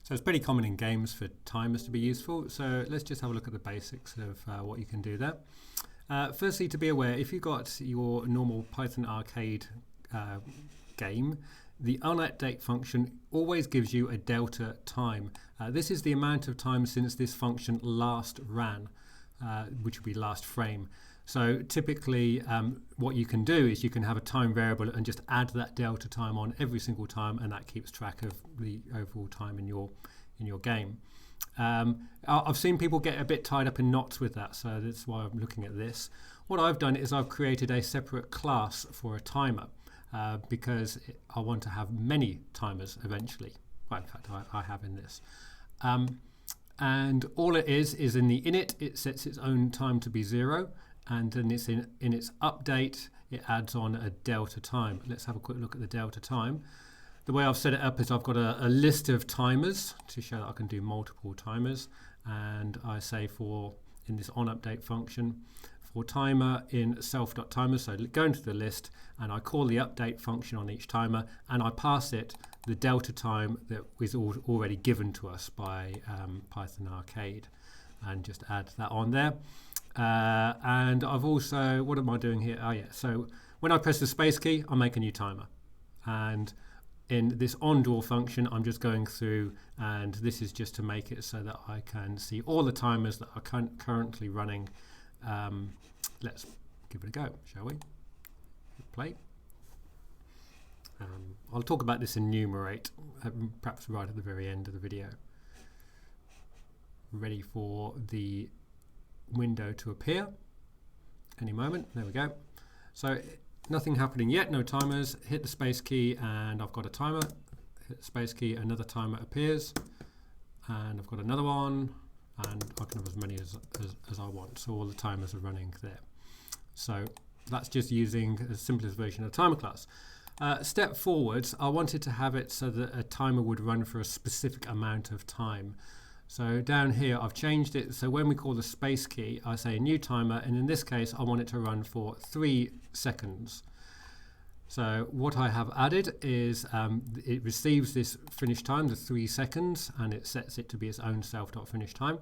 So it's pretty common in games for timers to be useful. So let's just have a look at the basics of what you can do there. Firstly, to be aware, if you've got your normal Python Arcade game, the onUpdate function always gives you a delta time. This is the amount of time since this function last ran, which would be last frame. So typically what you can do is you can have a time variable and just add that delta time on every single time, and that keeps track of the overall time in your game. I've seen people get a bit tied up in knots with that, so that's why I'm looking at this. What I've done is I've created a separate class for a timer because I want to have many timers eventually. Well, in fact, I have in this. And all it is in the init, it sets its own time to be 0. And then it's in its update, it adds on a delta time. Let's have a quick look at the delta time. The way I've set it up is I've got a list of timers to show that I can do multiple timers. And I say in this onUpdate function, for timer in self.timer, so go into the list and I call the update function on each timer and I pass it the delta time that is already given to us by Python Arcade, and just add that on there. And I've also, what am I doing here? Oh yeah, so when I press the space key, I make a new timer. And in this onDraw function, I'm just going through, and this is just to make it so that I can see all the timers that are currently running. Let's give it a go, shall we? Hit play. I'll talk about this enumerate, perhaps right at the very end of the video. Ready for the window to appear any moment. There we go. So nothing happening yet, no timers. Hit the space key and I've got a timer. Hit the space key, another timer appears, and I've got another one, and I can have as many as I want. So all the timers are running there. So that's just using the simplest version of the timer class. Step forwards, I wanted to have it so that a timer would run for a specific amount of time. So down here I've changed it, so when we call the space key I say new timer, and in this case I want it to run for 3 seconds. So what I have added is it receives this finish time, the 3 seconds, and it sets it to be its own self.finish time.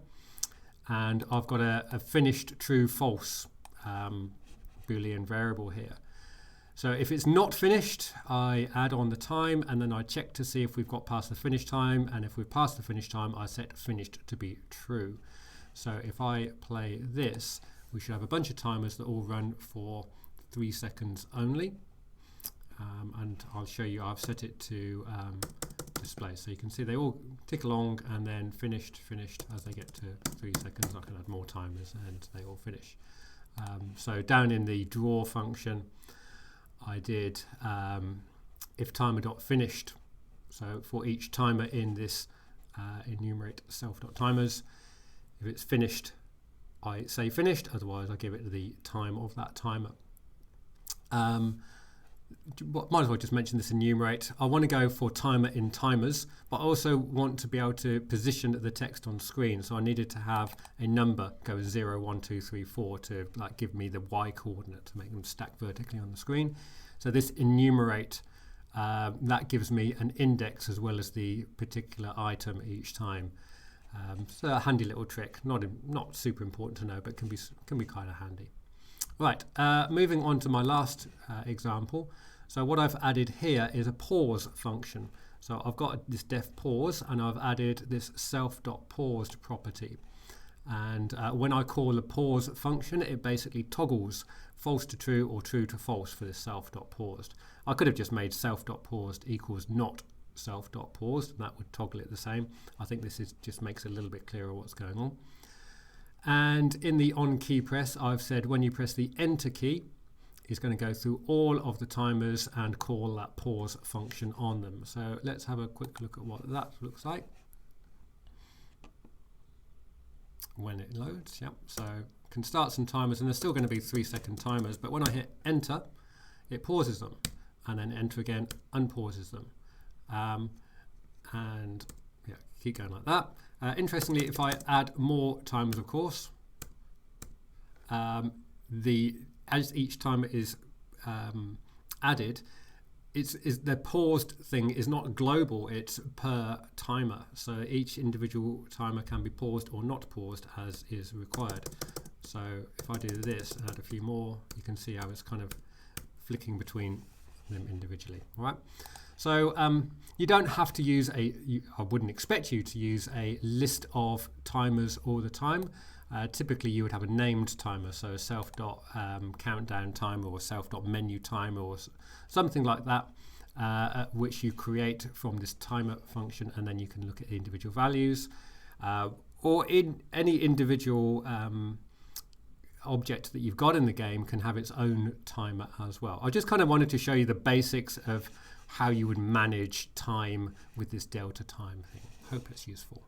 And I've got a finished true false Boolean variable here. So if it's not finished, I add on the time, and then I check to see if we've got past the finish time, and if we've passed the finish time, I set finished to be true. So if I play this, we should have a bunch of timers that all run for 3 seconds only. And I'll show you, I've set it to display. So you can see they all tick along and then finished as they get to 3 seconds. I can add more timers and they all finish. So down in the draw function, I did if timer.finished. So for each timer in this enumerate self.timers, if it's finished, I say finished, otherwise I give it the time of that timer. Might as well just mention this enumerate. I want to go for timer in timers, but I also want to be able to position the text on screen. So I needed to have a number go 0, 1, 2, 3, 4 to give me the Y coordinate to make them stack vertically on the screen. So this enumerate, that gives me an index as well as the particular item each time. So a handy little trick, not super important to know, but can be kind of handy. Right, moving on to my last example. So what I've added here is a pause function. So I've got this def pause, and I've added this self.paused property. And when I call the pause function, it basically toggles false to true or true to false for this self.paused. I could have just made self.paused equals not self.paused, and that would toggle it the same. I think this just makes it a little bit clearer what's going on. And in the on key press, I've said when you press the enter key, it's going to go through all of the timers and call that pause function on them. So let's have a quick look at what that looks like when it loads. Yep. So can start some timers, and they're still going to be 3 second timers, but when I hit enter, it pauses them, and then enter again, unpauses them. And yeah, keep going like that. Interestingly, if I add more timers, of course, as each timer is added, the paused thing is not global, it's per timer. So each individual timer can be paused or not paused as is required. So if I do this and add a few more, you can see how it's kind of flicking between them individually. All right. So you don't have to use I wouldn't expect you to use a list of timers all the time. Typically you would have a named timer, so a self.countdown timer or self.menu timer or something like that, which you create from this timer function, and then you can look at the individual values, or in any individual object that you've got in the game can have its own timer as well. I just kind of wanted to show you the basics of how you would manage time with this delta time thing. Hope it's useful.